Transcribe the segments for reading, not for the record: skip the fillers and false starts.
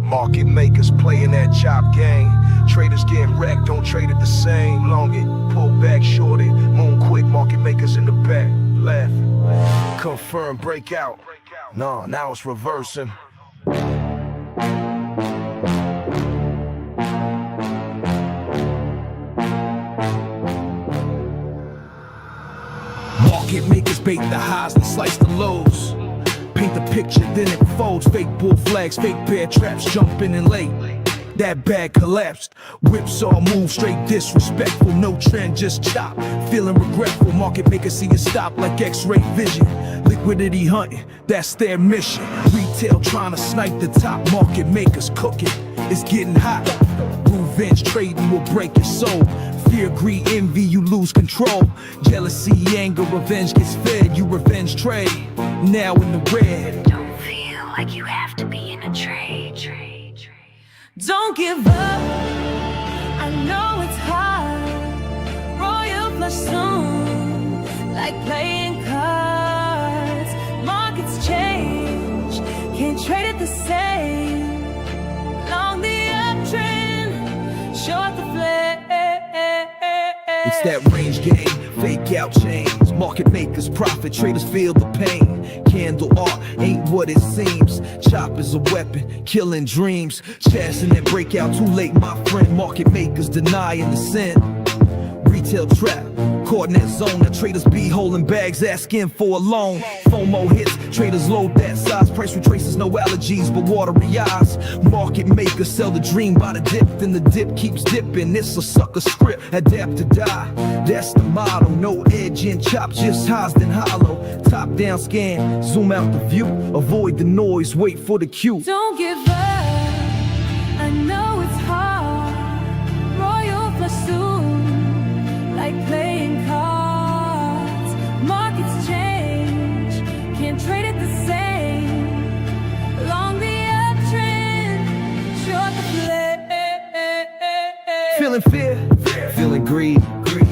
Market makers playing that chop game. Traders getting wrecked, don't trade it the same. Long it, pull back, short it, moon quick. Market makers in the back, left. Confirm breakout. No, now it's reversing. Market makers bait the highs and slice the lows. Paint the picture, then it folds. Fake bull flags, fake bear traps, jumping in late. That bag collapsed. Whipsaw move, straight disrespectful. No trend, just chop. Feeling regretful. Market makers see it stop like X-ray vision. Liquidity hunting, that's their mission. Retail trying to snipe the top. Market makers cooking, it's getting hot. Revenge trading will break your soul. Fear, greed, envy, you lose control. Jealousy, anger, revenge gets fed. You revenge trade, now in the red. Don't feel like you have to be in a trade. Don't give up, I know it's hard. Royal flush soon, like playing cards. Markets change, can't trade it the same. Long the uptrend, short the flare. It's that range game, fake out chains. Market makers profit, traders feel the pain. Candle art ain't what it seems. Chop is a weapon, killing dreams. Chasing that breakout too late, my friend. Market makers denying the sin. Retail trap, caught in that zone. Now traders be holding bags, asking for a loan. FOMO hits, traders load that size. Price retraces, no allergies, but watery eyes. Market makers sell the dream by the dip, then the dip keeps dipping. It's a sucker script, adapt to die. That's the motto, no edge in chop, just highs then hollow. Top down scan, zoom out the view. Avoid the noise, wait for the cue. Don't give up, I know it's hard. Royal flush soon, like playing cards. Markets change, can't trade it the same. Long the uptrend, short the flare. Feeling fear, feeling greed,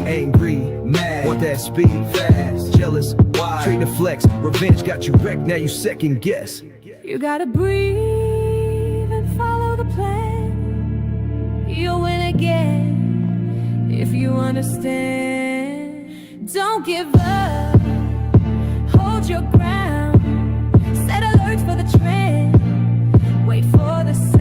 angry, mad, want that speed, fast, jealous, why? Trader flex, revenge got you wrecked, now you second guess. You gotta breathe and follow the plan. You'll win again if you understand. Don't give up, hold your ground. Set alerts for the trend, wait for the sound.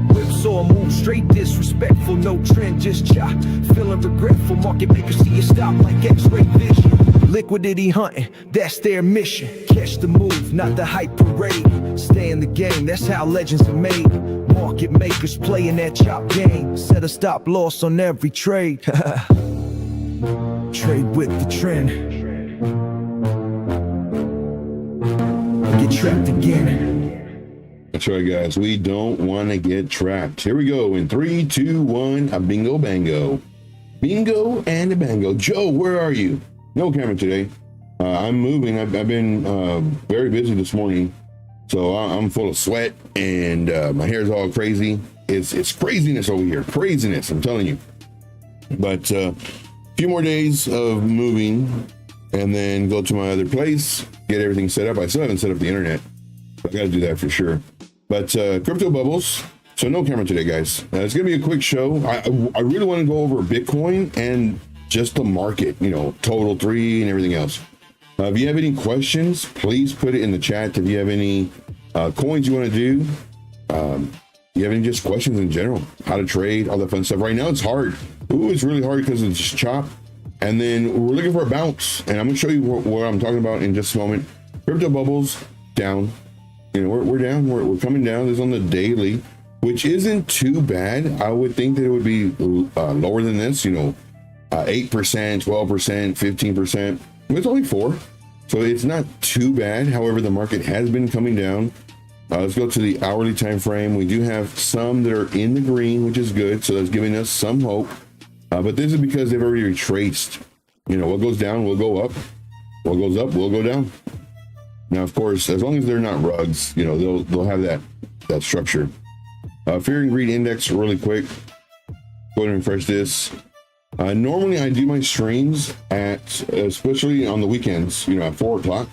Whipsaw move, straight disrespectful, no trend, just chop. Feeling regretful, market makers see you stop like X-ray vision. Liquidity hunting, that's their mission. Catch the move, not the hype parade. Stay in the game, that's how legends are made. Market makers playing that chop game. Set a stop loss on every trade. Trade with the trend. Get trapped again. That's right, guys. We don't want to get trapped. Here we go. In 3, 2, 1, a bingo bango. Bingo and a bango. Joe, where are you? No camera today. I'm moving. I've been very busy this morning, so I'm full of sweat and my hair's all crazy. It's craziness over here. Craziness, I'm telling you. But a few more days of moving and then go to my other place, get everything set up. I still haven't set up the internet. I got to do that for sure. But crypto bubbles. So no camera today, guys. It's gonna be a quick show. I really want to go over Bitcoin and just the market, you know, total 3 and everything else. If you have any questions, please put it in the chat. If you have any coins you want to do, you have any just questions in general, how to trade, all that fun stuff. Right now it's hard. Ooh, it's really hard because it's chop. And then we're looking for a bounce, and I'm gonna show you what I'm talking about in just a moment. Crypto bubbles down. You know, we're down. We're coming down. This is on the daily, which isn't too bad. I would think that it would be lower than this. You know, 8%, 12%, 15%. It's only 4, so it's not too bad. However, the market has been coming down. Let's go to the hourly time frame. We do have some that are in the green, which is good, so that's giving us some hope. But this is because they've already retraced. You know, what goes down will go up. What goes up will go down. Now, of course, as long as they're not rugs, you know, they'll have that structure. Fear and greed index really quick. Go ahead and refresh this. Normally I do my streams at, especially on the weekends, you know, at 4 o'clock.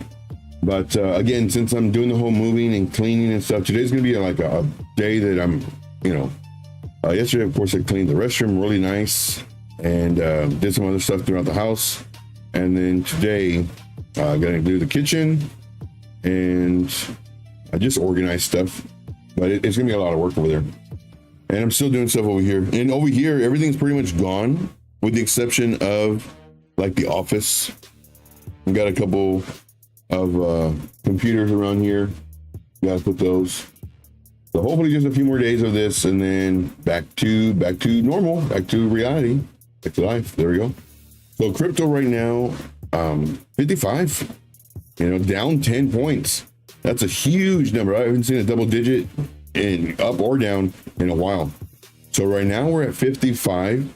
But again, since I'm doing the whole moving and cleaning and stuff, today's gonna be like a day that I'm, you know, yesterday, of course, I cleaned the restroom really nice and did some other stuff throughout the house. And then today, gonna do the kitchen and I just organized stuff, but it's gonna be a lot of work over there. And I'm still doing stuff over here. And over here, everything's pretty much gone with the exception of like the office. I've got a couple of computers around here. Gotta put those. So hopefully just a few more days of this and then back to normal, back to reality, back to life. There we go. So crypto right now, 55, you know, down 10 points. That's a huge number. I haven't seen a double digit in up or down in a while. So right now we're at 55.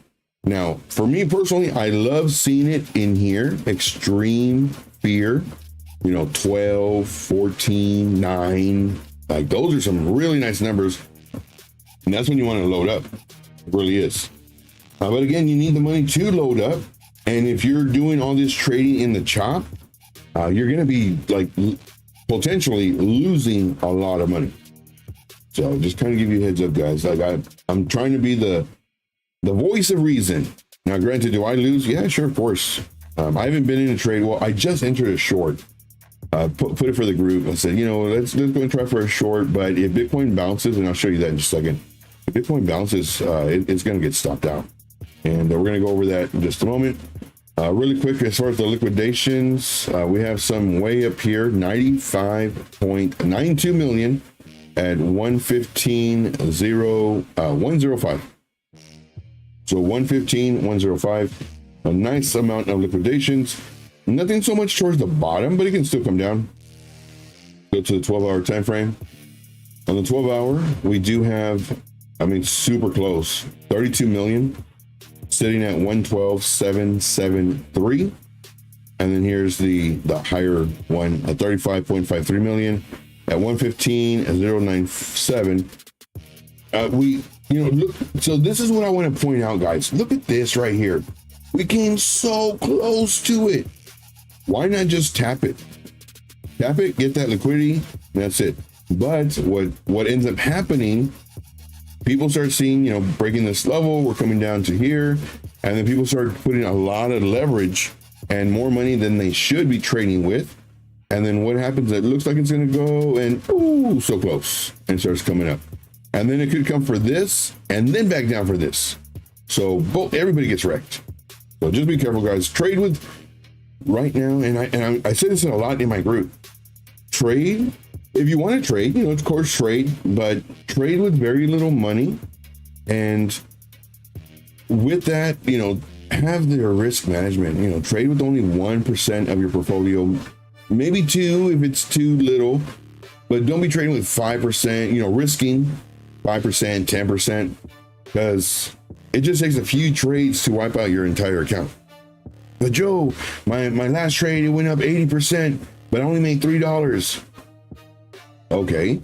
Now, for me personally, I love seeing it in here. Extreme fear, you know, 12, 14, 9. Like those are some really nice numbers. And that's when you want to load up. It really is. But again, you need the money to load up. And if you're doing all this trading in the chop, you're going to be like potentially losing a lot of money. So just kind of give you a heads up, guys. Like I'm trying to be the voice of reason. Now, granted, do I lose? Yeah, sure, of course. I haven't been in a trade. Well, I just entered a short. Put it for the group. I said, you know, let's go and try for a short. But if Bitcoin bounces, and I'll show you that in just a second. If Bitcoin bounces, it's going to get stopped out. And we're going to go over that in just a moment. Really quick, as far as the liquidations, we have some way up here, 95.92 million at 115.105. So 115.105, a nice amount of liquidations. Nothing so much towards the bottom, but it can still come down. Go to the 12-hour time frame. On the 12-hour, we do have, I mean, super close, 32 million. Sitting at 112.773, and then here's the higher one at 35.53 million at 115.097. We, you know, look. So this is what I want to point out, guys. Look at this right here. We came so close to it. Why not just tap it? Tap it, get that liquidity. That's it. But what ends up happening? People start seeing, you know, breaking this level, we're coming down to here, and then people start putting a lot of leverage and more money than they should be trading with. And then what happens? It looks like it's going to go and ooh, so close, and starts coming up. And then it could come for this and then back down for this. So everybody gets wrecked. So just be careful, guys. Trade with right now, and I say this a lot in my group. Trade. If you want to trade, you know, of course, trade, but trade with very little money. And with that, you know, have their risk management, you know, trade with only 1% of your portfolio, maybe 2 if it's too little, but don't be trading with 5%, you know, risking 5%, 10%, because it just takes a few trades to wipe out your entire account. But Joe, my last trade, it went up 80%, but I only made $3. Okay,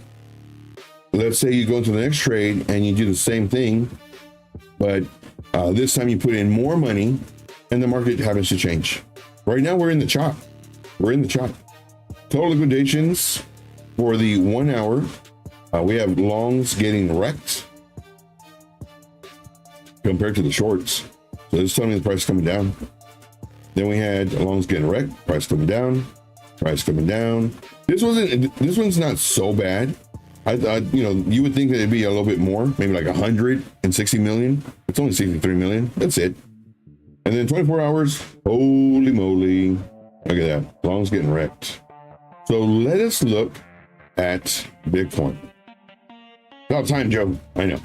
let's say you go to the next trade and you do the same thing, but this time you put in more money and the market happens to change. Right now we're in the chop. We're in the chop. Total liquidations for the 1 hour. We have longs getting wrecked compared to the shorts. So this is telling me the price is coming down. Then we had longs getting wrecked, price coming down, price coming down. This one's not so bad. I thought, you know, you would think that it'd be a little bit more, maybe like 160 million. It's only 63 million. That's it. And then 24 hours. Holy moly. Look at that. Longs getting wrecked. So let us look at Bitcoin. About time, Joe. I know.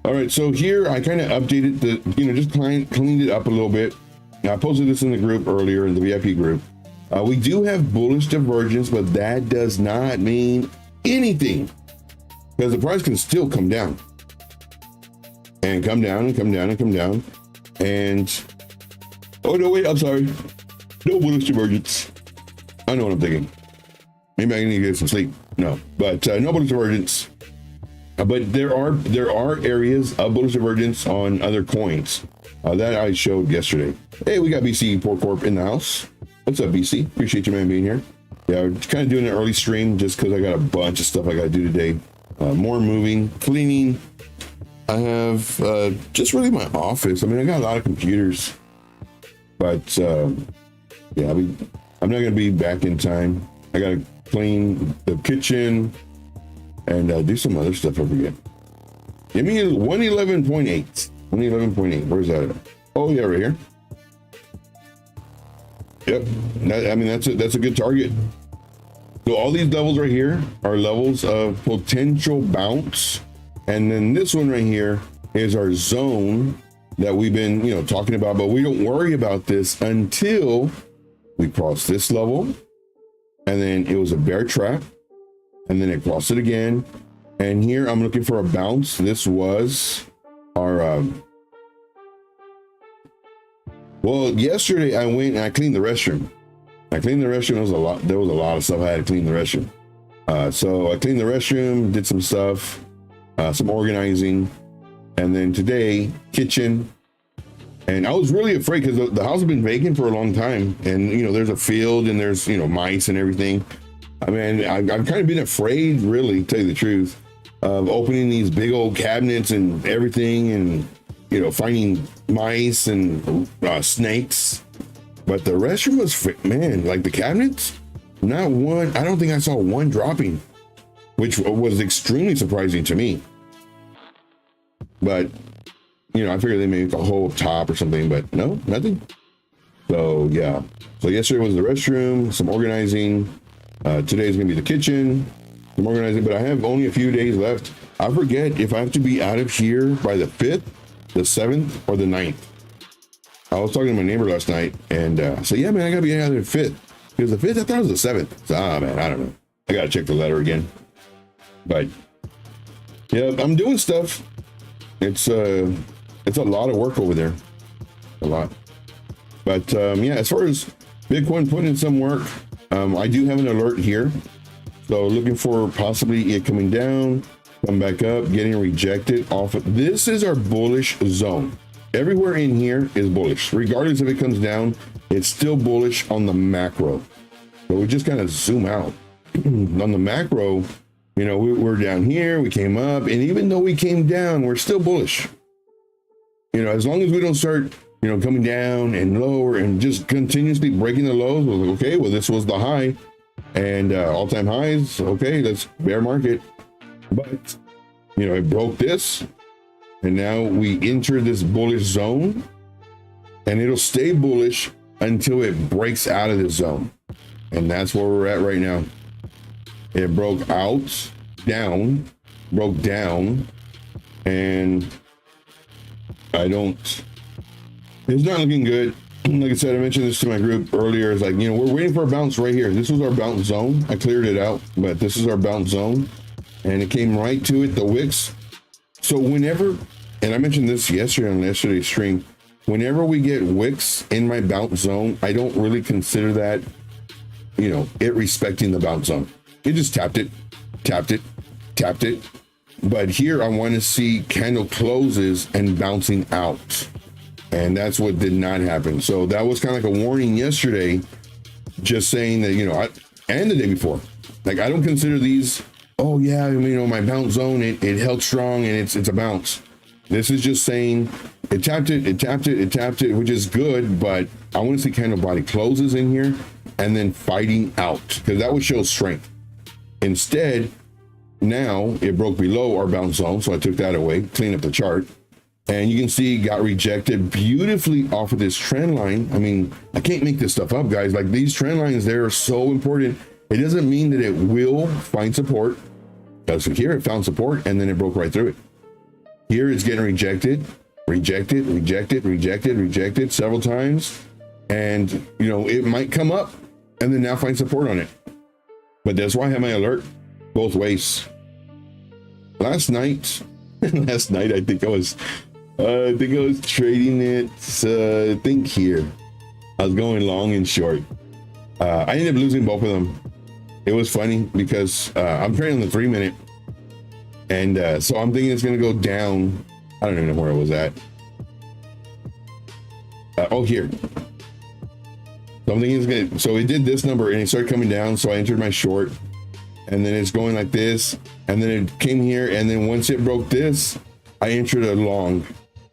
All right. So here I kind of updated the, you know, just cleaned it up a little bit. Now, I posted this in the group earlier, in the VIP group. We do have bullish divergence, but that does not mean anything because the price can still come down and come down and come down and come down. And oh no, wait, I'm sorry. No bullish divergence. I know what I'm thinking. Maybe I need to get some sleep. No, but no bullish divergence. But there are areas of bullish divergence on other coins that I showed yesterday. Hey, we got BC Port Corp in the house. What's up, BC? Appreciate you, man, being here. Yeah, we're kind of doing an early stream just because I got a bunch of stuff I got to do today. More moving, cleaning. I have just really my office. I mean, I got a lot of computers, but yeah, I'm not going to be back in time. I got to clean the kitchen and do some other stuff I forget. Give me 111.8. 111.8. Where's that at? Oh, yeah, right here. Yep. I mean, that's a good target. So all these levels right here are levels of potential bounce. And then this one right here is our zone that we've been, talking about, but we don't worry about this until we cross this level. And then it was a bear trap. And then it crossed it again. And here I'm looking for a bounce. This was our, well, yesterday I went and I cleaned the restroom. There was a lot of stuff I had to clean the restroom. So I cleaned the restroom, did some stuff, some organizing. And then today, kitchen. And I was really afraid because the house has been vacant for a long time. And, there's a field and there's, mice and everything. I mean, I've kind of been afraid, really, to tell you the truth, of opening these big old cabinets and everything and, finding mice and snakes. But the restroom was, man, like the cabinets, not one, I don't think I saw one dropping, which was extremely surprising to me. But, I figured they made a hole up top or something, but no, nothing. So, yeah. So yesterday was the restroom, some organizing. Today's gonna be the kitchen, some organizing, but I have only a few days left. I forget if I have to be out of here by the 5th, the 7th, or the 9th. I was talking to my neighbor last night, and so yeah, man, I gotta be out of the 5th. Because the 5th, I thought it was the 7th. So, man, I don't know. I gotta check the letter again. But yeah, I'm doing stuff. It's a lot of work over there. A lot. But yeah, as far as Bitcoin putting in some work, I do have an alert here. So looking for possibly it coming down, come back up, getting rejected off of, this is our bullish zone. Everywhere in here is bullish. Regardless if it comes down, it's still bullish on the macro. So we just kind of zoom out. On the macro, we're down here, we came up, and even though we came down, we're still bullish. As long as we don't start, coming down and lower and just continuously breaking the lows, we're like, okay, well, this was the high and all-time highs. Okay, that's bear market. But, it broke this. And now we enter this bullish zone, and it'll stay bullish until it breaks out of this zone. And that's where we're at right now. It broke out, down, broke down, and it's not looking good. Like I said, I mentioned this to my group earlier. It's like, we're waiting for a bounce right here. This was our bounce zone. I cleared it out, but this is our bounce zone. And it came right to it, the wicks. So whenever, and I mentioned this yesterday on yesterday's stream, whenever we get wicks in my bounce zone, I don't really consider that, it respecting the bounce zone. It just tapped it. But here I want to see candle closes and bouncing out. And that's what did not happen. So that was kind of like a warning yesterday, just saying that, and the day before, like, I don't consider these, oh yeah, my bounce zone, it held strong and it's a bounce. This is just saying it tapped it, which is good, but I want to see candle body closes in here and then fighting out, because that would show strength. Instead, now it broke below our bounce zone, so I took that away, cleaned up the chart, and you can see it got rejected beautifully off of this trend line. I mean, I can't make this stuff up, guys. Like, these trend lines, they're so important. It doesn't mean that it will find support, because here it found support and then it broke right through it. Here it's getting rejected several times, and it might come up and then now find support on it. But that's why I have my alert both ways. Last night I think I was trading it. I think here I was going long and short. I ended up losing both of them. It was funny because I'm trading on the 3-minute, and so I'm thinking it's gonna go down. I don't even know where it was at. Oh, here. Something is good. So it did this number and it started coming down. So I entered my short, and then it's going like this, and then it came here, and then once it broke this, I entered a long.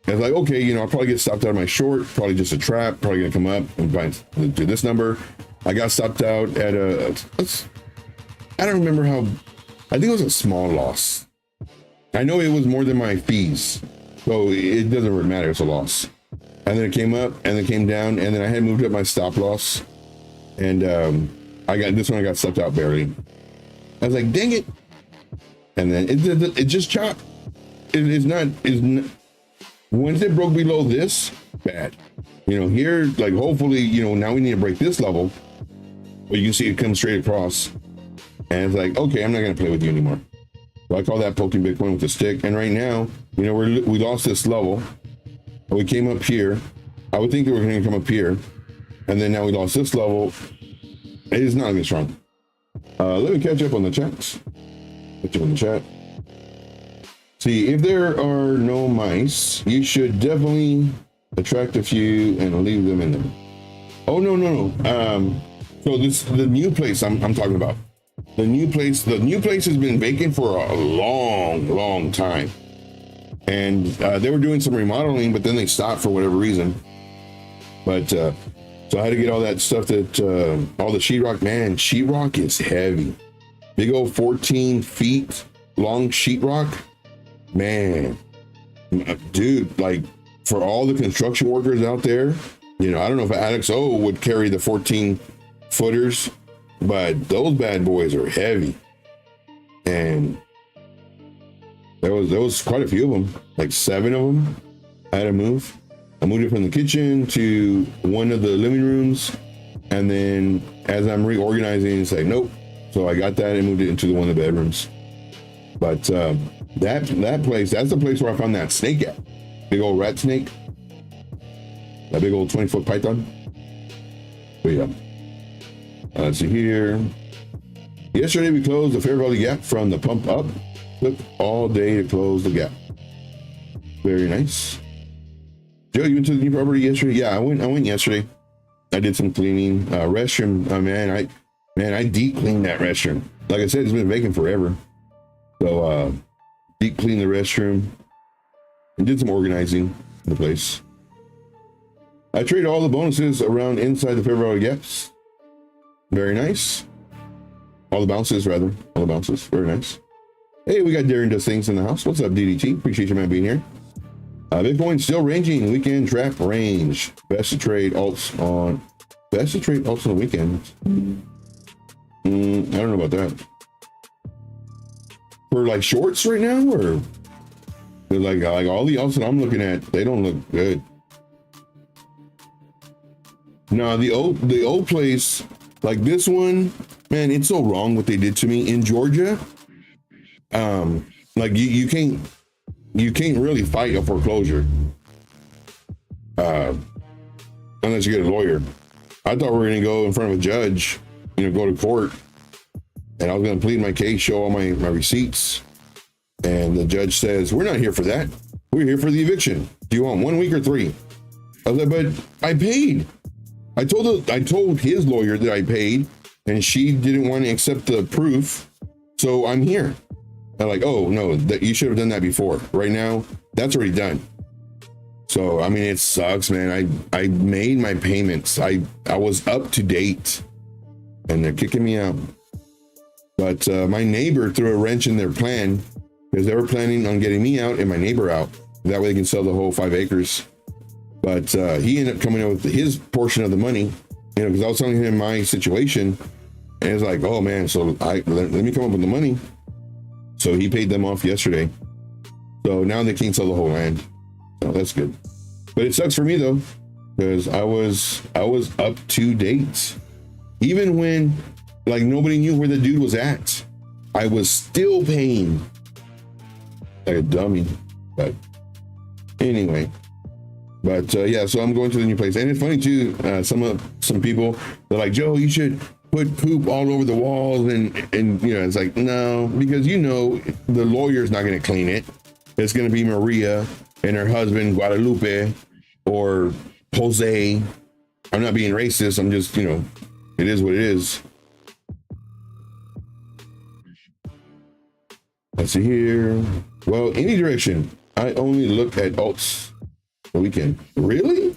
I was like, okay, you know, I'll probably get stopped out of my short, probably just a trap, probably gonna come up and find do this number. I got stopped out at I don't remember how, I think it was a small loss. I know it was more than my fees, so it doesn't really matter, it's a loss. And then it came up and then came down, and then I had moved up my stop loss, and I got this one, I got stopped out barely. I was like, dang it. And then it just chopped. It's not, once it broke below this, bad. You know, here, like, hopefully, you know, now we need to break this level. But you can see it comes straight across. And it's like, okay, I'm not going to play with you anymore. So I call that poking Bitcoin with a stick. And right now, you know, we lost this level. We came up here. I would think that we're going to come up here. And then now we lost this level. It is not looking strong. Let me catch up on the chats. Catch up on the chat. See, if there are no mice, you should definitely attract a few and leave them in them. Oh, no. So the new place I'm talking about. The new place has been vacant for a long time. And they were doing some remodeling, but then they stopped for whatever reason. But so I had to get all that stuff that all the sheetrock. Man, sheetrock is heavy. Big old 14 feet long sheetrock. Man, dude, like, for all the construction workers out there, you know, I don't know if Alex O would carry the 14 footers, but those bad boys are heavy. And there was quite a few of them, like 7 of them I had to move. I moved it from the kitchen to one of the living rooms, and then as I'm reorganizing, it's like, nope. So I got that and moved it into one of the bedrooms. But that place, that's the place where I found that snake at. Big old rat snake. That big old 20-foot python. But yeah. Let's see here. Yesterday we closed the Fair Valley Gap from the pump up. Took all day to close the gap. Very nice. Joe, you went to the new property yesterday? Yeah, I went yesterday. I did some cleaning. Restroom, I deep cleaned that restroom. Like I said, it's been vacant forever. So deep cleaned the restroom and did some organizing in the place. I traded all the bonuses around inside the Fair Valley Gaps. Very nice. All the bounces, rather. All the bounces. Very nice. Hey, we got Darren Does Things in the house. What's up, DDT? Appreciate you, man, being here. Bitcoin still ranging. Weekend trap range. Best to trade alts on the weekend. I don't know about that. For like shorts right now, or like all the alts that I'm looking at, they don't look good. No, the old place, like this one, man, it's so wrong what they did to me in Georgia. Like you can't really fight a foreclosure unless you get a lawyer. I thought we were gonna go in front of a judge, you know, go to court, and I was gonna plead my case, show all my receipts, and the judge says, we're not here for that. We're here for the eviction. Do you want 1 week or 3? I was like, but I paid. I told his lawyer that I paid, and she didn't want to accept the proof, so I'm here. I'm like, oh no, that you should have done that before. Right now, that's already done. So I mean, it sucks, man. I made my payments. I was up to date, and they're kicking me out. But my neighbor threw a wrench in their plan because they were planning on getting me out and my neighbor out. That way they can sell the whole 5 acres. But he ended up coming up with his portion of the money, you know, because I was telling him my situation, and it's like, oh man, so let me come up with the money. So he paid them off yesterday. So now they can't sell the whole land. So that's good. But it sucks for me though, because I was up to date. Even when like nobody knew where the dude was at, I was still paying like a dummy. But anyway. But yeah, so I'm going to the new place, and it's funny too. Some people, they're like, Joe, you should put poop all over the walls, and you know, it's like, no, because you know the lawyer's not going to clean it. It's going to be Maria and her husband Guadalupe or Jose, I'm not being racist. I'm just, you know, it is what it is. Let's see here. Well, any direction. I only look at alts the weekend. Really?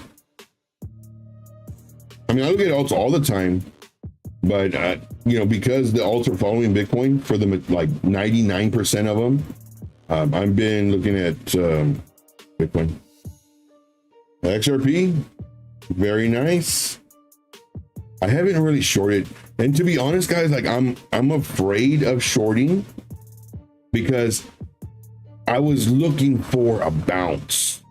I mean, I look at alts all the time, but you know, because the alts are following Bitcoin for the like 99% of them, I've been looking at Bitcoin. XRP, very nice. I haven't really shorted, and to be honest, guys, like I'm afraid of shorting because I was looking for a bounce.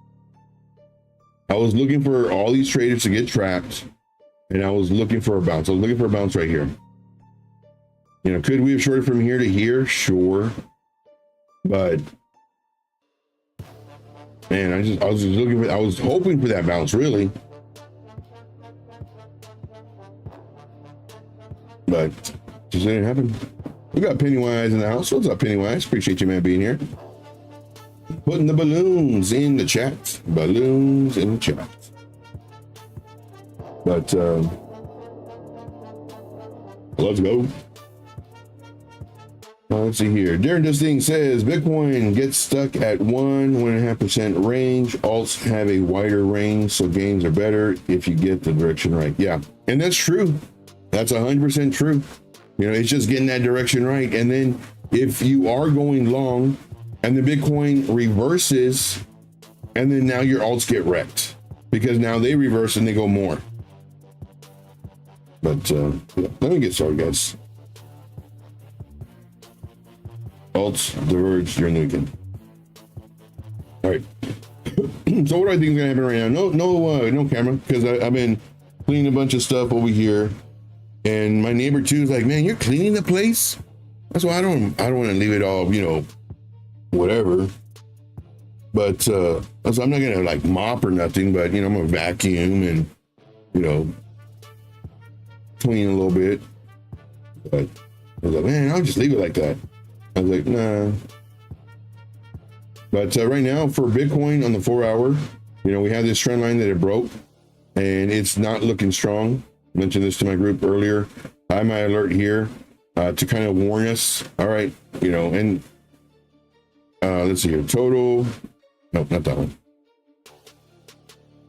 I was looking for all these traders to get trapped, and I was looking for a bounce. I was looking for a bounce right here. You know, could we have shorted from here to here? Sure, but man, I was just looking for. I was hoping for that bounce, really. But just didn't happen. We got Pennywise in the house. What's up, Pennywise? Appreciate you, man, being here. Putting the balloons in the chat. Balloons in the chat. But let's go. Let's see here. Darren This Thing says Bitcoin gets stuck at 1.5% range. Alts have a wider range, so gains are better if you get the direction right. Yeah, and that's true. That's 100% true. You know, it's just getting that direction right. And then if you are going long and the Bitcoin reverses, and then now your alts get wrecked because now they reverse and they go more. But yeah, let me get started, guys. Alts diverge during the weekend. All right. So what do I think is gonna happen right now? No camera, because I've been cleaning a bunch of stuff over here. And my neighbor too is like, man, you're cleaning the place. That's why I don't want to leave it all, you know, whatever. But so I'm not gonna like mop or nothing, but you know, I'm gonna vacuum and, you know, clean a little bit. But I was like, man, I'll just leave it like that. I was like, nah. But right now for Bitcoin on the 4 hour, you know, we have this trend line that it broke and it's not looking strong. Mentioned this to my group earlier. I have my alert here to kind of warn us. All right, you know, and let's see here. Total, no, not that one.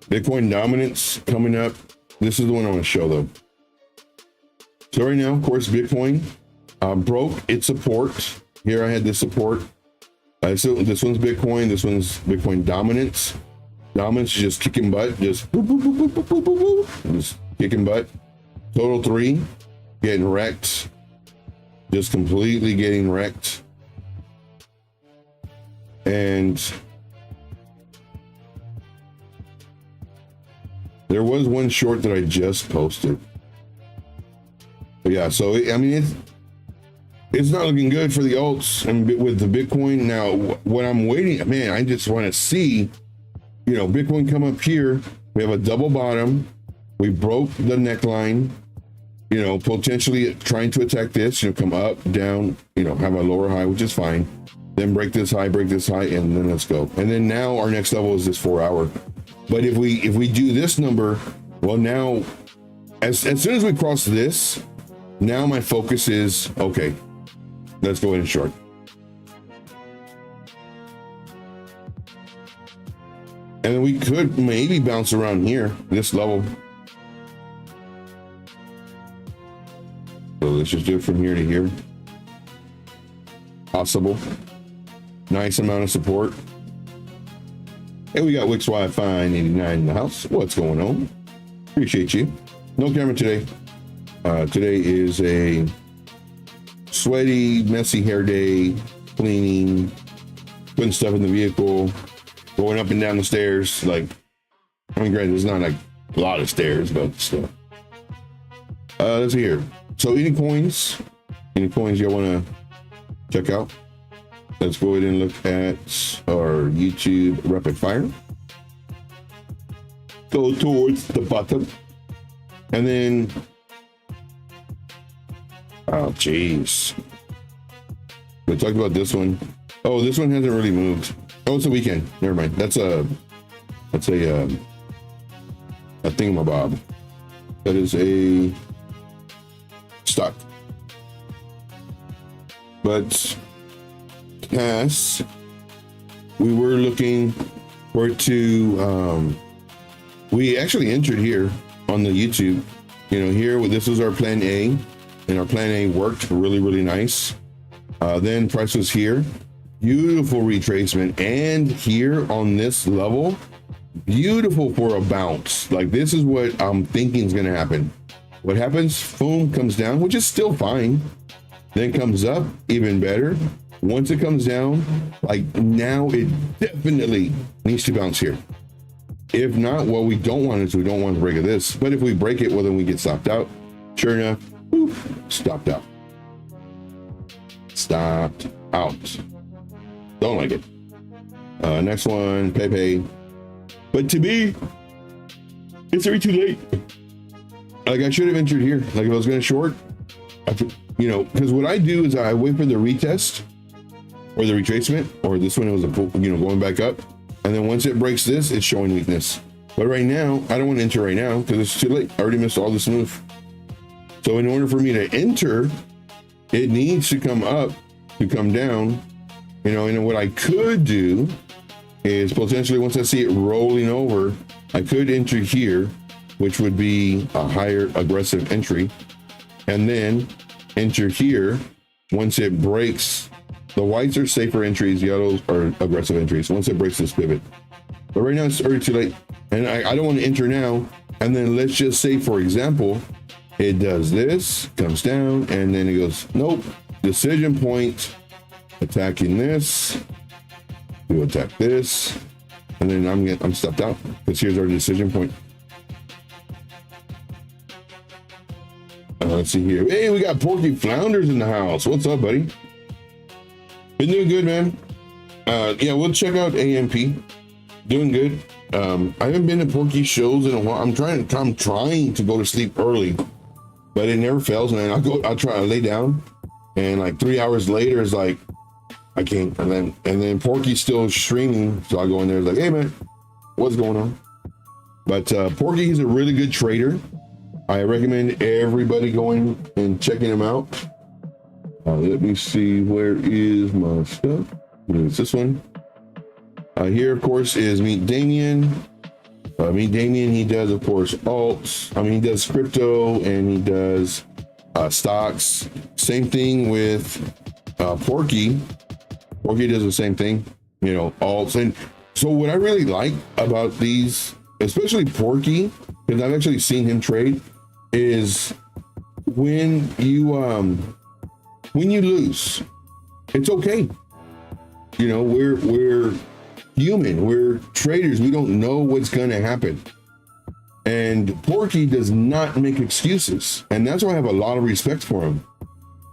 Bitcoin dominance coming up. This is the one I want to show though. So right now, of course, Bitcoin broke its support. Here I had this support. So this one's Bitcoin. This one's Bitcoin dominance. Dominance is just kicking butt. Just boop, boop, boop, boop, boop, boop, boop. Just kicking butt. Total 3 getting wrecked. Just completely getting wrecked. And there was one short that I just posted. But yeah, so I mean it's not looking good for the alts and with the Bitcoin. Now what I'm waiting, man, I just want to see, you know, Bitcoin come up here. We have a double bottom. We broke the neckline, you know, potentially trying to attack this, you know, come up, down, you know, have a lower high, which is fine. Then break this high, and then let's go. And then now our next level is this 4 hour. But if we do this number, well, now as soon as we cross this, now my focus is, okay, let's go ahead and short. And then we could maybe bounce around here, this level. So let's just do it from here to here. Possible. Nice amount of support. And we got Wix Wi-Fi 89 in the house. What's going on? Appreciate you. No camera today. Today is a sweaty, messy hair day, cleaning, putting stuff in the vehicle, going up and down the stairs. Like, I mean, granted, there's not like a lot of stairs, but still. Let's see here. So any coins you want to check out? Let's go ahead and look at our YouTube rapid fire. Go towards the bottom. And then, oh, geez. We talked about this one. Oh, this one hasn't really moved. Oh, it's a weekend. Never mind. That's a thingamabob. That is a stock. But yes, we were looking for it to, we actually entered here on the YouTube, you know, here, this was our plan A, and our plan A worked really, really nice. Then price was here, beautiful retracement, and here on this level, beautiful for a bounce. Like, this is what I'm thinking is going to happen. What happens? Boom, comes down, which is still fine. Then comes up, even better. Once it comes down, like now, it definitely needs to bounce here. If not, well, we don't want it to. We don't want to break this. But if we break it, well, then we get stopped out. Sure enough, whoop, stopped out. Stopped out. Don't like it. Next one, Pepe. But to me, it's already too late. Like, I should have entered here. Like, if I was going to short, you know, because what I do is I wait for the retest or the retracement, or this one, it was a, you know, going back up. And then once it breaks this, it's showing weakness. But right now, I don't want to enter right now because it's too late. I already missed all this move. So in order for me to enter, it needs to come up to come down, you know. And what I could do is potentially, once I see it rolling over, I could enter here, which would be a higher aggressive entry, and then enter here. Once it breaks, the whites are safer entries, yellows are aggressive entries once it breaks this pivot. But right now it's already too late, and I don't want to enter now. And then let's just say, for example, it does this, comes down, and then it goes, nope, decision point, attacking this, to attack this, and then I'm stopped out because here's our decision point. Let's see here. Hey, we got Porky Flounders in the house. What's up, buddy? Been doing good, man. Yeah, we'll check out AMP. Doing good. I haven't been to Porky shows in a while. I'm trying to go to sleep early, but it never fails, man. I'll try to lay down, and like 3 hours later, it's like I can't. And then Porky's still streaming, so I go in there, like, hey man, what's going on? But Porky is a really good trader. I recommend everybody going and checking him out. Let me see, where is my stuff? It's this one. Here, of course, is Meet Damien. Meet Damien, he does, of course, alts. I mean, he does crypto and he does stocks. Same thing with Porky. Porky does the same thing, you know, alts. And so what I really like about these, especially Porky, because I've actually seen him trade, is when you lose, it's okay. You know, we're human, we're traders, we don't know what's gonna happen. And Porky does not make excuses, and that's why I have a lot of respect for him.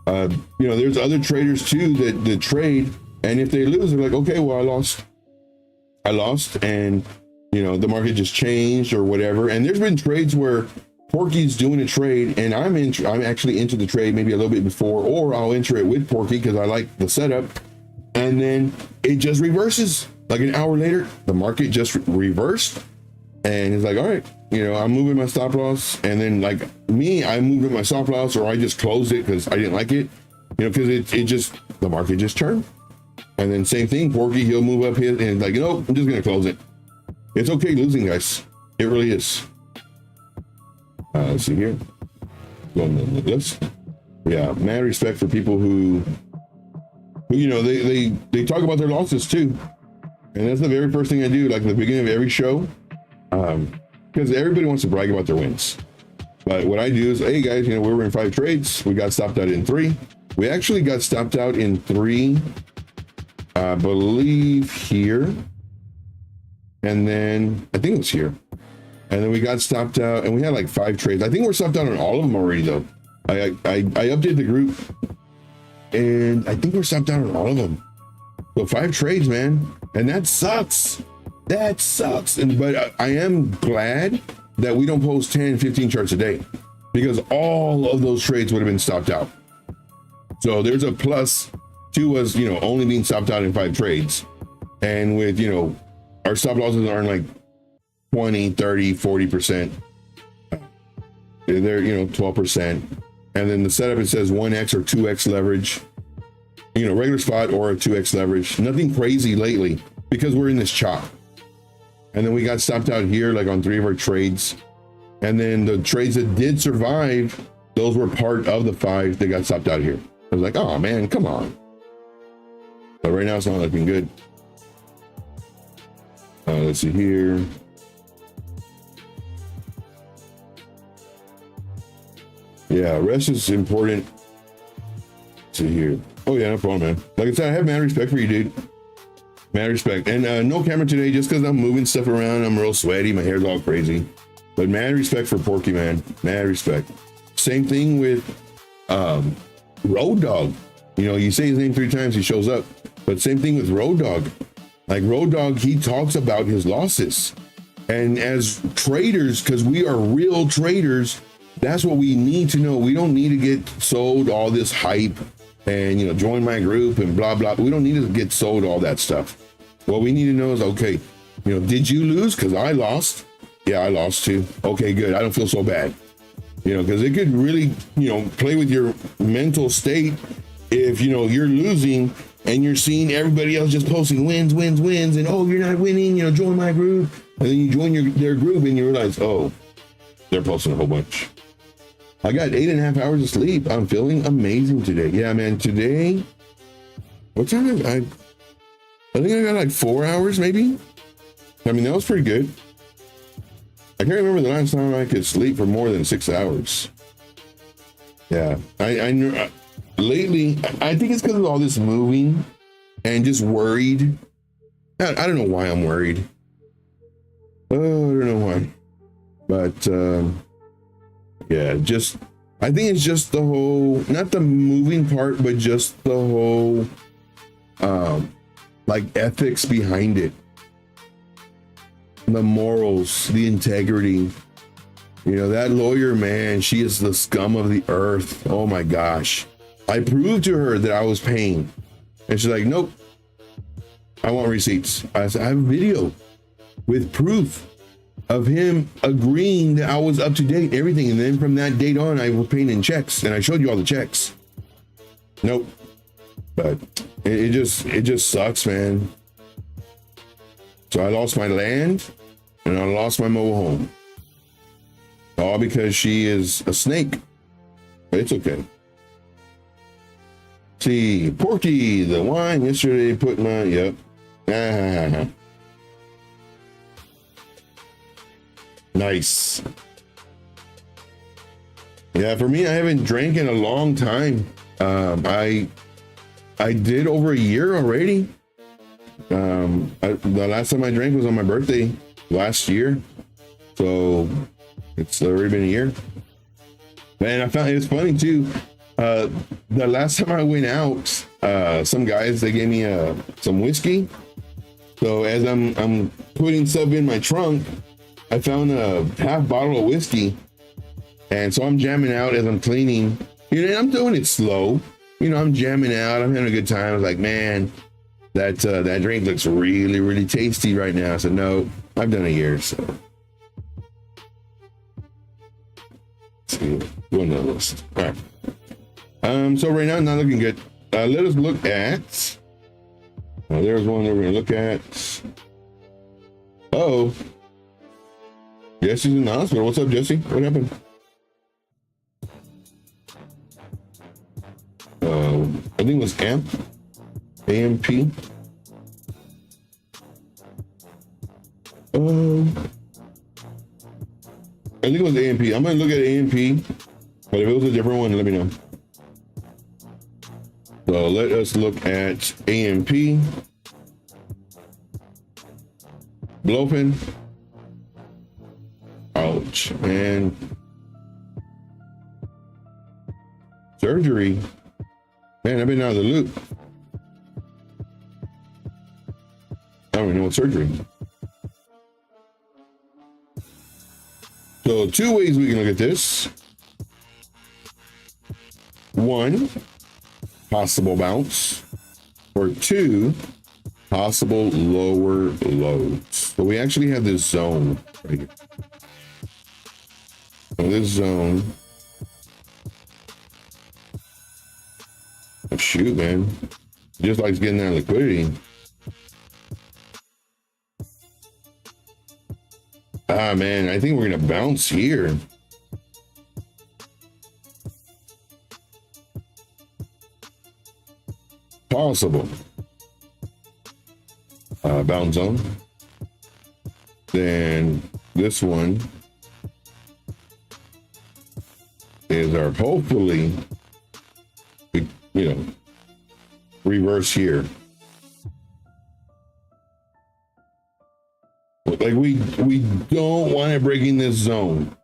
You know, there's other traders too that trade, and if they lose, they're like, okay, well, I lost, and you know, the market just changed or whatever. And there's been trades where Porky's doing a trade and I'm actually into the trade maybe a little bit before, or I'll enter it with Porky because I like the setup, and then it just reverses. Like an hour later, the market just reversed, and it's like, all right, you know, I'm moving my stop loss, and then like me, I moved my stop loss, or I just closed it because I didn't like it, you know, because it just, the market just turned. And then same thing, Porky, he'll move up his, and like, you know, I'm just gonna close it. It's okay losing, guys. It really is. Let's see here. Going to the list. Yeah, mad respect for people who you know, they talk about their losses too. And that's the very first thing I do, like at the beginning of every show, because everybody wants to brag about their wins. But what I do is, hey guys, you know, we were in 5 trades. We got stopped out in 3. We actually got stopped out in 3, I believe here. And then I think it was here. And then we got stopped out, and we had like 5 trades. I think we're stopped out on all of them already though. I updated the group, and I think we're stopped out on all of them. So 5 trades, man. And that sucks. That sucks. But I am glad that we don't post 10, 15 charts a day, because all of those trades would have been stopped out. So there's a plus to us, you know, only being stopped out in 5 trades. And with, you know, our stop losses are like 20, 30, 40%. They're, you know, 12%. And then the setup, it says 1x or 2x leverage, you know, regular spot or a 2x leverage. Nothing crazy lately because we're in this chop. And then we got stopped out here like on 3 of our trades. And then the trades that did survive, those were part of the 5 that got stopped out here. I was like, oh man, come on. But right now it's not looking good. Let's see here. Yeah, rest is important. Let's see here. Oh yeah, no problem, man. Like I said, I have mad respect for you, dude. Mad respect. And no camera today just because I'm moving stuff around. I'm real sweaty. My hair's all crazy. But mad respect for Porky, man. Mad respect. Same thing with Road Dog. You know, you say his name 3 times, he shows up. But same thing with Road Dog. Like Road Dog, he talks about his losses. And as traders, because we are real traders, that's what we need to know. We don't need to get sold all this hype and, you know, join my group and blah, blah. We don't need to get sold all that stuff. What we need to know is, okay, you know, did you lose? Because I lost. Yeah, I lost too. Okay, good. I don't feel so bad. You know, because it could really, you know, play with your mental state if, you know, you're losing and you're seeing everybody else just posting wins, wins, wins, and oh, you're not winning, you know, join my group. And then you join their group and you realize, oh, they're posting a whole bunch. I got 8.5 hours of sleep. I'm feeling amazing today. Yeah, man, today, what time? I think I got like 4 hours maybe. I mean, that was pretty good. I can't remember the last time I could sleep for more than 6 hours. Yeah, I know. Lately, I think it's because of all this moving and just worried. I don't know why I'm worried. Oh, I don't know why. But yeah, just, I think it's just the whole, not the moving part, but just the whole like ethics behind it. The morals, the integrity. You know, that lawyer, man, she is the scum of the earth. Oh my gosh. I proved to her that I was paying. And she's like, nope, I want receipts. I said, I have a video with proof of him agreeing that I was up to date, everything. And then from that date on, I was paying in checks and I showed you all the checks. Nope. But it just sucks, man. So I lost my land and I lost my mobile home. All because she is a snake. But it's okay. See, Porky, the wine yesterday put my, yep. Nice. Yeah, for me, I haven't drank in a long time. I did over a year already. The last time I drank was on my birthday last year. So it's already been a year. Man, I found it's funny too. The last time I went out, some guys, they gave me some whiskey. So as I'm putting stuff in my trunk, I found a half bottle of whiskey. And so I'm jamming out as I'm cleaning. You know, I'm doing it slow. You know, I'm jamming out. I'm having a good time. I was like, man, that drink looks really, really tasty right now. I said, no, I've done a year, so. Let's see, go on the list. All right. So right now, not looking good. Let us look at. There's one that we're gonna look at. Oh, Jesse's in the hospital. What's up, Jesse? What happened? I think it was AMP. I think it was AMP. I'm gonna look at AMP, but if it was a different one, let me know. So let us look at AMP. Blowpin. Ouch, man. Surgery. Man, I've been out of the loop. I don't even know what surgery. So 2 ways we can look at this. 1, possible bounce, or 2, possible lower lows. So we actually have this zone right here. this zone. Oh, shoot, man. Just likes getting that liquidity. Ah, man, I think we're going to bounce here. Possible. Bounce zone. Then this one is our hopefully, you know, reverse here. Like we don't want it breaking this zone.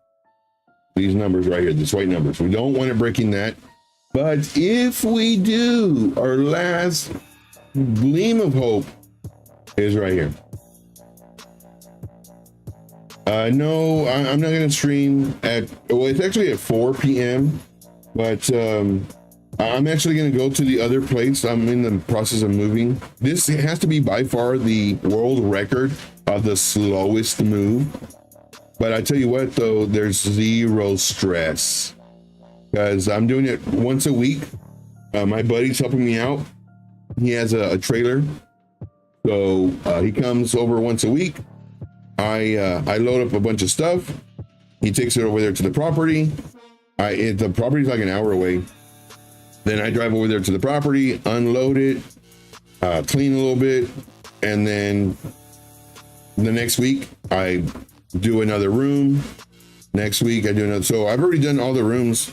These numbers right here, these white numbers. We don't want it breaking that. But if we do, our last gleam of hope is right here. No, I'm not going to stream at, well, it's actually at 4 p.m. But I'm actually going to go to the other place. I'm in the process of moving. This has to be by far the world record of the slowest move. But I tell you what, though, there's zero stress because I'm doing it once a week. My buddy's helping me out. He has a trailer. So he comes over once a week. I load up a bunch of stuff. He takes it over there to the property. The property's like an hour away. Then I drive over there to the property, unload it, clean a little bit, and then the next week I do another room. Next week I do another. So I've already done all the rooms.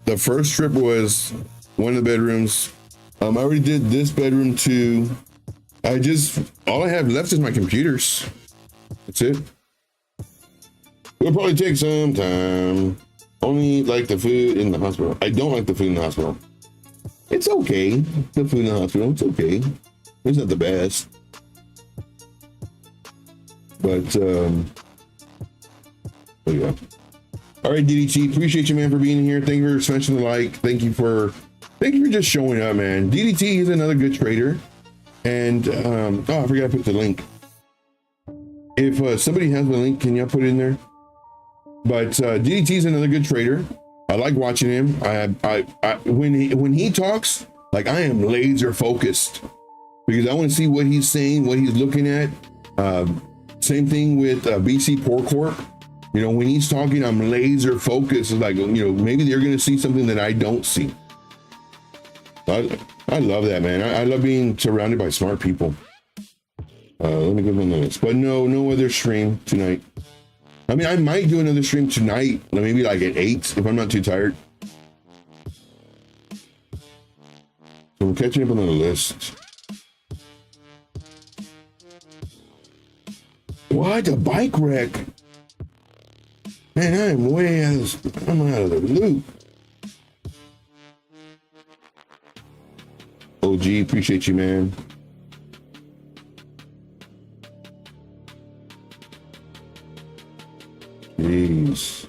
The first trip was one of the bedrooms. I already did this bedroom too. All I have left is my computers. That's it. It'll probably take some time. Only like the food in the hospital. I don't like the food in the hospital. It's okay. The food in the hospital, it's okay. It's not the best. But, yeah. All right, DDT, appreciate you, man, for being here. Thank you for smashing the like. Thank you for just showing up, man. DDT is another good trader. And, oh, I forgot to put the link. If somebody has the link, can y'all put it in there? But DDT is another good trader. I like watching him. When he talks, like I am laser focused because I want to see what he's saying, what he's looking at. Same thing with BC Poor Corp. You know, when he's talking, I'm laser focused. It's like, you know, maybe they're going to see something that I don't see. I love that, man. I love being surrounded by smart people. Let me give them the list. But no other stream tonight. I mean, I might do another stream tonight, maybe like at 8 if I'm not too tired. So we're catching up on the list. What? A bike wreck? Man, I'm out of the loop. OG, appreciate you, man. Jeez.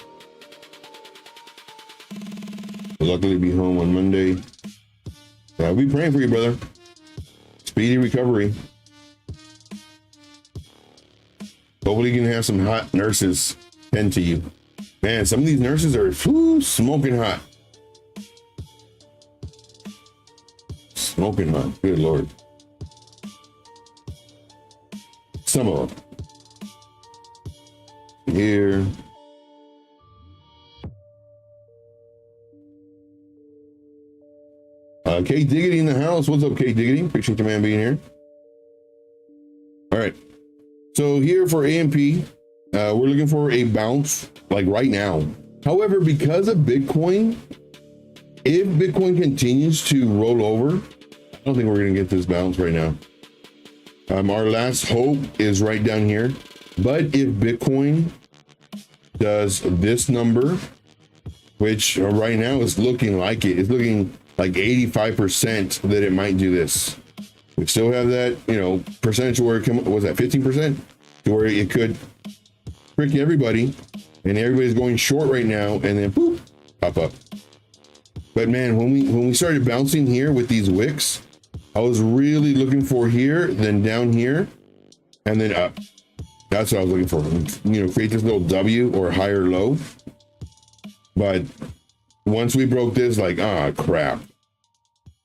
Luckily be home on Monday. I'll be praying for you, brother. Speedy recovery. Hopefully you can have some hot nurses tend to you. Man, some of these nurses are smoking hot. Smoking hot. Good Lord. Some of them. Here. K Diggity in the house. What's up, K Diggity? Appreciate the man being here. All right. So here for AMP, we're looking for a bounce like right now. However, because of Bitcoin, if Bitcoin continues to roll over, I don't think we're going to get this bounce right now. Our last hope is right down here. But if Bitcoin does this number, which right now is looking like it's looking like 85% that it might do this. We still have that, you know, percentage where it was that 15% to where it could trick everybody and everybody's going short right now and then boop, pop up. But man, when we started bouncing here with these wicks, I was really looking for here, then down here, and then up. That's what I was looking for. You know, create this little W or higher low. But once we broke this, like, ah, crap.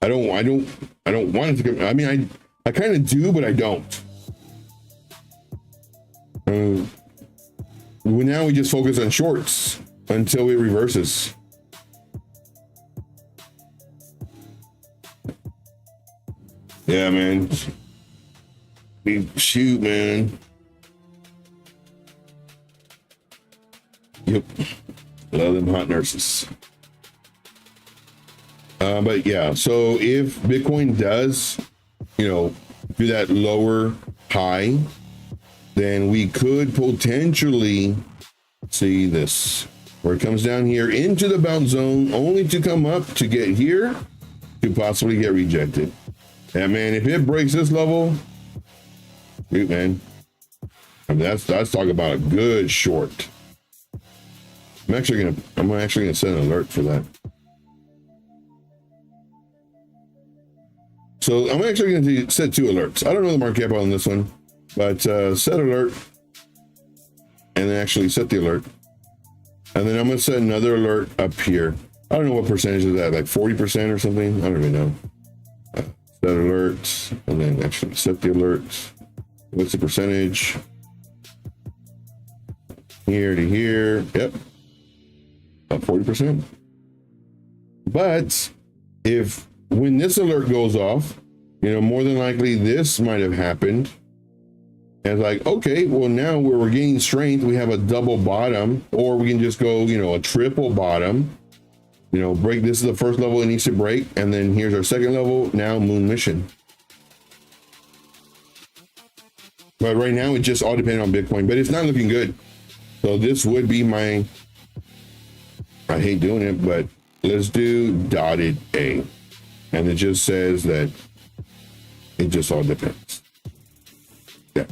I don't want it to go. I mean, I kind of do, but I don't. Now we just focus on shorts until it reverses. Yeah, man. Shoot, man. Yep. Love them hot nurses. But yeah, so if Bitcoin does, you know, do that lower high, then we could potentially see this, where it comes down here into the bounce zone, only to come up to get here to possibly get rejected. And man, if it breaks this level, dude, man, I mean, that's talking about a good short. I'm actually gonna set an alert for that. So I'm actually going to set 2 alerts. I don't know the market cap on this one, but set alert, and then actually set the alert. And then I'm going to set another alert up here. I don't know what percentage is that, like 40% or something. I don't even know. Set alerts, and then actually set the alerts. What's the percentage? Here to here. Yep. About 40%. But if when this alert goes off, you know, more than likely this might have happened. And it's like, okay, well, now where we're gaining strength, we have a double bottom, or we can just go, you know, a triple bottom, you know, break. This is the first level it needs to break. And then here's our second level, now moon mission. But right now, it just all depends on Bitcoin, but it's not looking good. So this would be my, I hate doing it, but let's do dotted A. And it just says that it just all depends. Yeah,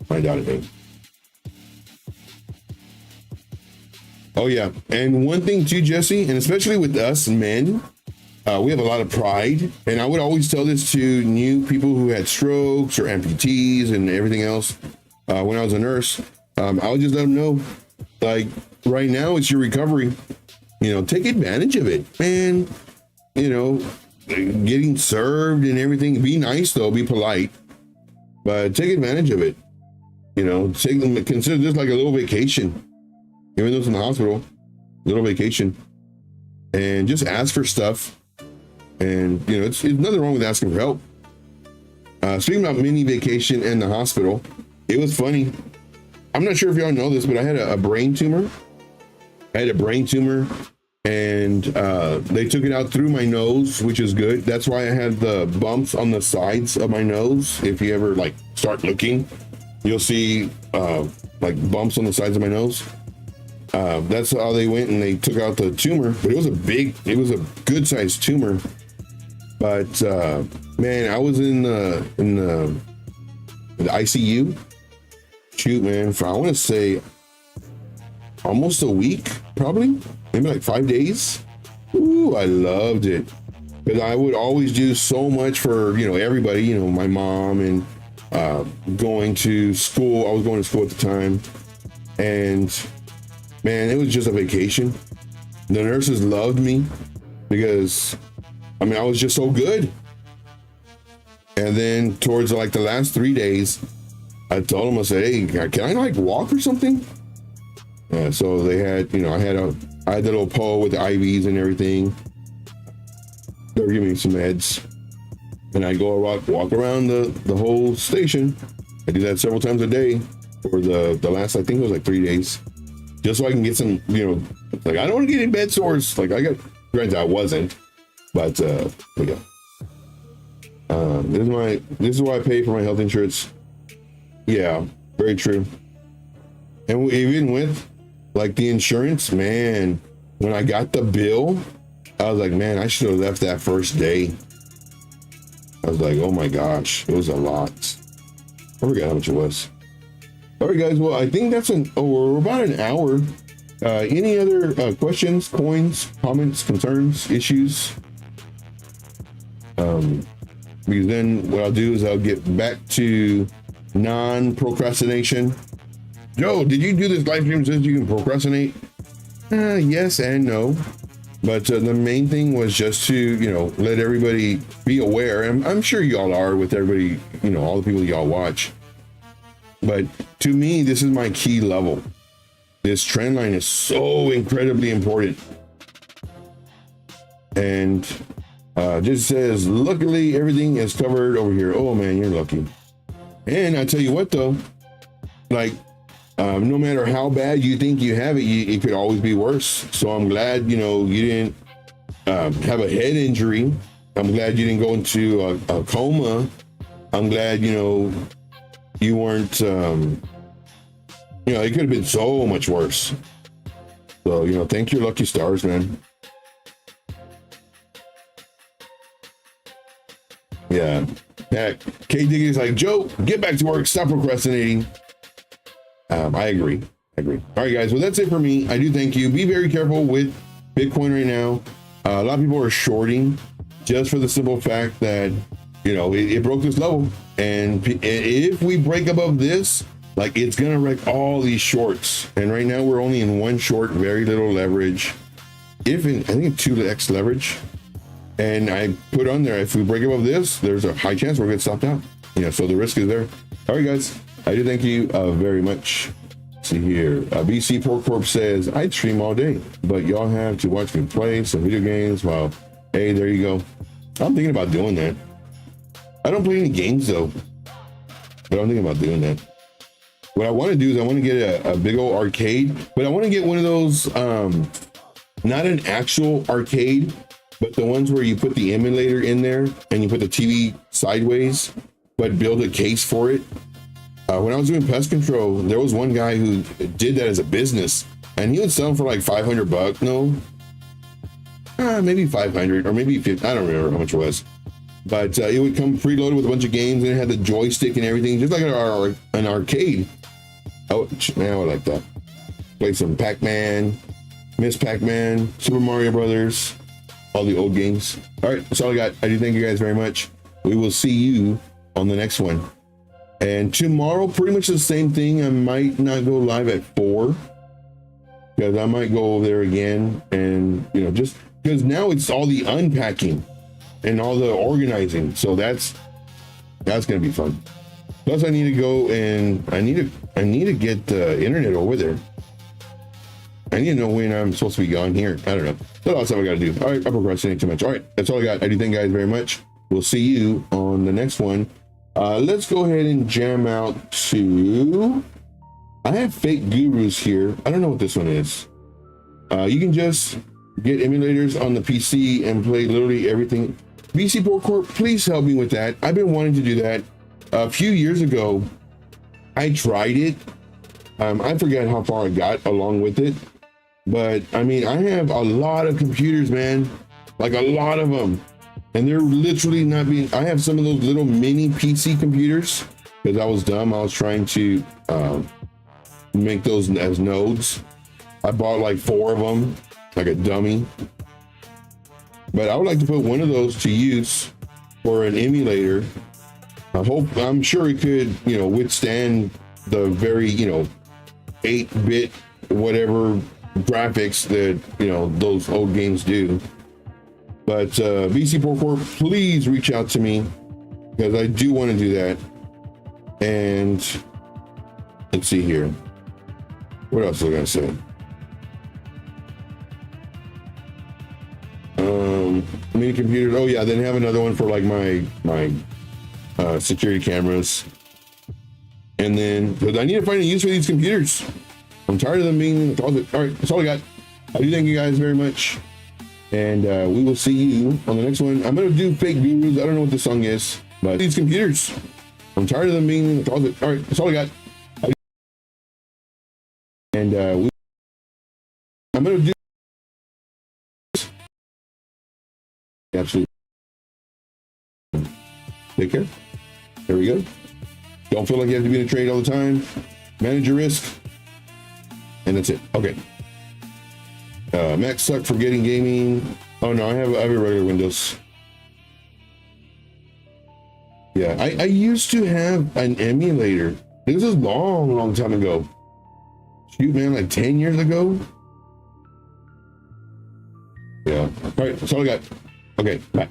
my dotted A. Oh yeah, and one thing too, Jesse, and especially with us men, we have a lot of pride. And I would always tell this to new people who had strokes or amputees and everything else. When I was a nurse, I would just let them know, like, right now it's your recovery. You know, take advantage of it, man. You know, getting served and everything. Be nice though, be polite, but take advantage of it. You know, consider this like a little vacation, even though it's in the hospital, little vacation, and just ask for stuff. And you know, it's nothing wrong with asking for help. Speaking about mini vacation and the hospital, it was funny. I'm not sure if y'all know this, but I had a brain tumor. And they took it out through my nose, which is good. That's why I had the bumps on the sides of my nose. If you ever like start looking, you'll see like bumps on the sides of my nose. That's how they went and they took out the tumor. But it was a good sized tumor. But man, I was in the ICU. Shoot, man, for I want to say almost a week, probably. Maybe like 5 days. Ooh, I loved it. Because I would always do so much for, you know, everybody, you know, my mom and going to school. I was going to school at the time. And man, it was just a vacation. The nurses loved me because, I mean, I was just so good. And then towards like the last 3 days, I told them, I said, hey, can I like walk or something? So they had, you know, I had the little pole with the IVs and everything. They were giving me some meds, and I go walk around the whole station. I do that several times a day for the last, I think it was like 3 days, just so I can get some, you know, like I don't want to get in bed sores. Like granted I wasn't, but yeah. This is why I pay for my health insurance. Yeah, very true. And even with like the insurance, man, when I got the bill, I was like, man, I should have left that first day. I was like, oh my gosh, it was a lot. I forgot how much it was. All right, guys. Well, I think we're about an hour. Any other questions, coins, comments, concerns, issues? Because then what I'll do is I'll get back to non-procrastination Joe, did you do this live stream so you can procrastinate? Yes and no. But the main thing was just to, let everybody be aware. And I'm sure y'all are with everybody, all the people y'all watch. But to me, this is my key level. This trend line is so incredibly important. And just says, luckily everything is covered over here. Oh man, you're lucky. And I tell you what though, like, no matter how bad you think you have it, it could always be worse. So I'm glad, you didn't have a head injury. I'm glad you didn't go into a coma. I'm glad, you weren't, it could have been so much worse. So, thank your lucky stars, man. Yeah. K Diggy's like, Joe, get back to work. Stop procrastinating. I agree. All right, guys. Well, that's it for me. I do thank you. Be very careful with Bitcoin right now. A lot of people are shorting just for the simple fact that, it broke this level. And if we break above this, like, it's going to wreck all these shorts. And right now we're only in one short, very little leverage. I think 2x leverage. And I put on there, if we break above this, there's a high chance we're going to get stopped out. So the risk is there. All right, guys. I do thank you very much. Let's see here. BC Pork Corp says, I'd stream all day, but y'all have to watch me play some video games. Wow. Hey, there you go. I'm thinking about doing that. I don't play any games though, but I'm thinking about doing that. What I want to do is I want to get a big old arcade, but I want to get one of those, not an actual arcade, but the ones where you put the emulator in there and you put the TV sideways, but build a case for it. When I was doing pest control, there was one guy who did that as a business, and he would sell them for like $500. No, maybe 500 or maybe 50. I don't remember how much it was, but it would come preloaded with a bunch of games, and it had the joystick and everything, just like an arcade. Oh man, I would like that. Play some Pac-Man, Miss Pac-Man, Super Mario Brothers, all the old games. All right, that's all I got. I do thank you guys very much. We will see you on the next one. And tomorrow, pretty much the same thing. I might not go live at 4 because I might go over there again, and just because now it's all the unpacking and all the organizing. So that's gonna be fun. Plus, I need to go and I need to get the internet over there. I need to know when I'm supposed to be gone here. I don't know. That's all stuff I got to do. All right, I procrastinate too much. All right, that's all I got. I do thank you guys very much. We'll see you on the next one. Let's go ahead and jam out to, I have Fake Gurus here. I don't know what this one is. You can just get emulators on the PC and play literally everything. BC Pork Corp, please help me with that. I've been wanting to do that. A few years ago, I tried it. I forget how far I got along with it. But I mean, I have a lot of computers, man, like a lot of them. And they're literally not being, I have some of those little mini PC computers because I was dumb. I was trying to make those as nodes. I bought like 4 of them, like a dummy. But I would like to put one of those to use for an emulator. I'm sure it could, withstand the very, 8-bit, whatever graphics that, those old games do. But BC Pork Corp, please reach out to me because I do want to do that. And let's see here. What else was I gonna say? Mini computers. Oh yeah, then have another one for like my security cameras. And then, because I need to find a use for these computers. I'm tired of them being in the closet. All right, that's all I got. I do thank you guys very much. And we will see you on the next one. I'm going to do Fake Gurus. I don't know what the song is, but these computers. I'm tired of them being in the closet. All right, that's all I got. And I'm going to do. Absolutely. Take care. There we go. Don't feel like you have to be in a trade all the time. Manage your risk. And that's it. Okay. Max suck for getting gaming. Oh no, I have a regular Windows. Yeah, I used to have an emulator. This is long time ago. Shoot, man, like 10 years ago. Yeah. All right, that's all I got. Okay, bye.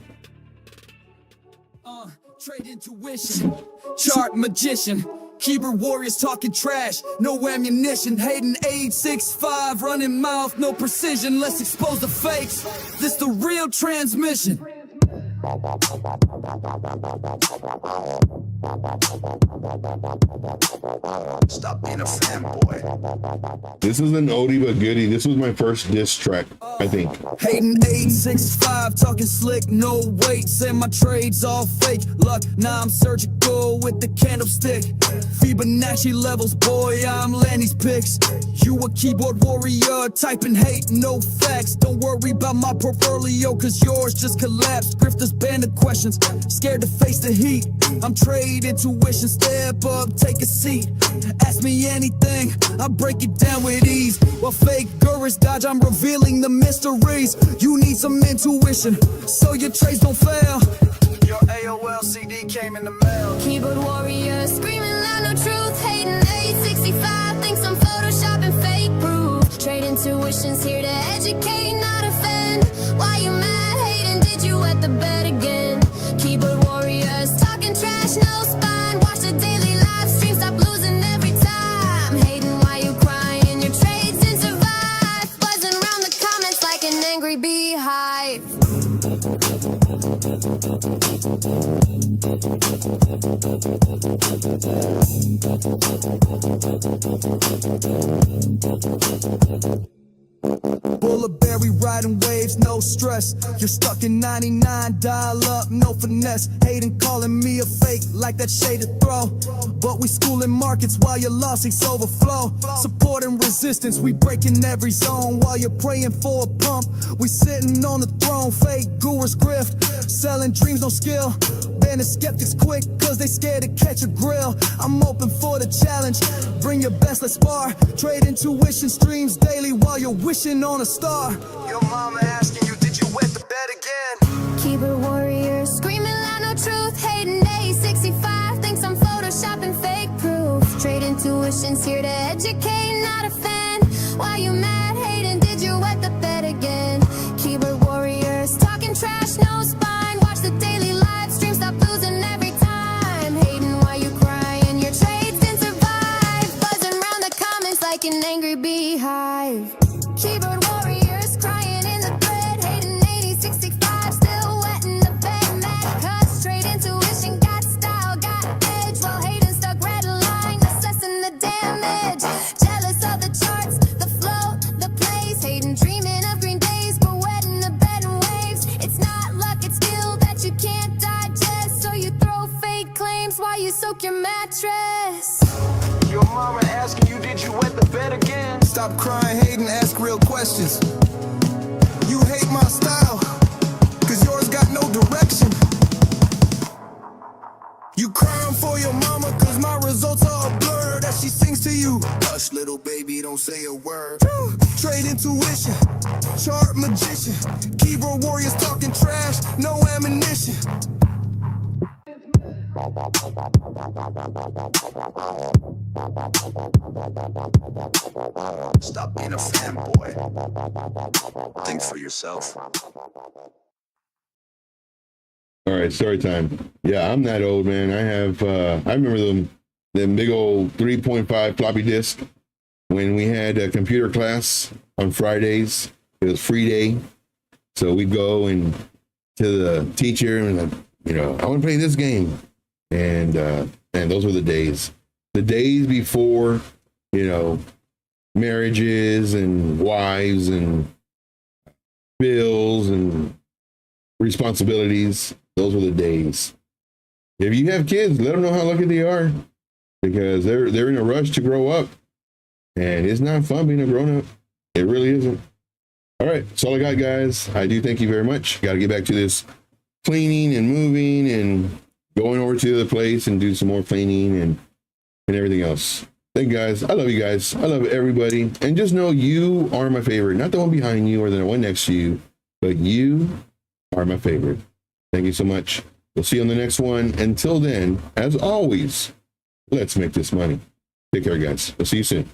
Trade intuition, chart magician, keyboard warriors talking trash, no ammunition, hating 865, running mouth, no precision, let's expose the fakes, this the real transmission. Stop being a fanboy. This is an oldie but goodie. This was my first diss track, I think. Hating 865, talking slick, no weight, say my trade's all fake. Luck, now I'm surgical with the candlestick. Fibonacci levels, boy, I'm Lanny's picks. You a keyboard warrior, typing hate, no facts. Don't worry about my portfolio, cause yours just collapsed. Grifters ban the questions, scared to face the heat. I'm trade intuition, step up, take a seat. Ask me anything, I break it down with ease. While fake gurus dodge, I'm revealing the mysteries. You need some intuition, so your trades don't fail. Your AOL CD came in the mail. Keyboard warrior, screaming loud, no truth. Hating 865, thinks I'm photoshopping fake proof. Trade intuition's here to educate, not offend. Why you mad, hating, did you wet the bed again? Keyboard warriors, talking trash, no spine. Watch the daily live stream, stop losing every time. Hating, why you crying, your trades didn't survive. Buzzing around the comments like an angry beehive. Bulletberry riding waves, no stress. You're stuck in 99, dial up, no finesse. Hating, calling me a fake, like that shade to throw. But we schooling markets while your lawsuits overflow. Supporting resistance, we breaking every zone. While you're praying for a pump, we sitting on the throne. Fake gurus grift, selling dreams, no skill. Banning skeptics quick, cause they scared to catch a grill. I'm open for the challenge, bring your best, let's spar. Trade intuition streams daily while you're wishing on a star. Your mama asking you, did you wet the bed again? Keyboard warrior, screaming loud, no truth. Hating 865, thinks I'm photoshopping fake proof. Trade intuition's here to educate, not offend. Why you mad, hating, did you wet the bed again? Keyboard warriors, talking trash, no spine. Watch the daily live stream, stop losing every time. Hating, why you crying, your trades didn't survive. Buzzing around the comments like an angry beehive. Keyboard warriors crying in the thread, hating 8065, still wet in the bed, mad cause trade intuition got style, got edge, while hating stuck red line, assessing the damage, jealous of the charts, the flow, the plays, hating dreaming of green days, but wet in the bed and waves. It's not luck, it's skill that you can't digest, so you throw fake claims while you soak your mattress. Your mama asking you, did you wet the bed again? Stop crying, hating, ask real questions. You hate my style, cause yours got no direction. You crying for your mama, cause my results are blurred as she sings to you. Hush, little baby, don't say a word. Trade intuition, chart magician, keyboard warriors talking trash, no ammunition. Stop being a fanboy. Think for yourself. All right, story time. Yeah, I'm that old, man. I remember them big old 3.5 floppy disk when we had a computer class on Fridays. It was free day. So we'd go and to the teacher and, I want to play this game. And those were the days. The days before, marriages and wives and bills and responsibilities. Those were the days. If you have kids, let them know how lucky they are, because they're in a rush to grow up, and it's not fun being a grown up. It really isn't. All right, that's all I got, guys. I do thank you very much. Got to get back to this cleaning and moving and going over to the place and do some more cleaning and everything else. Thank you, guys. I love you guys. I love everybody. And just know you are my favorite. Not the one behind you or the one next to you, but you are my favorite. Thank you so much. We'll see you on the next one. Until then, as always, let's make this money. Take care, guys. We'll see you soon.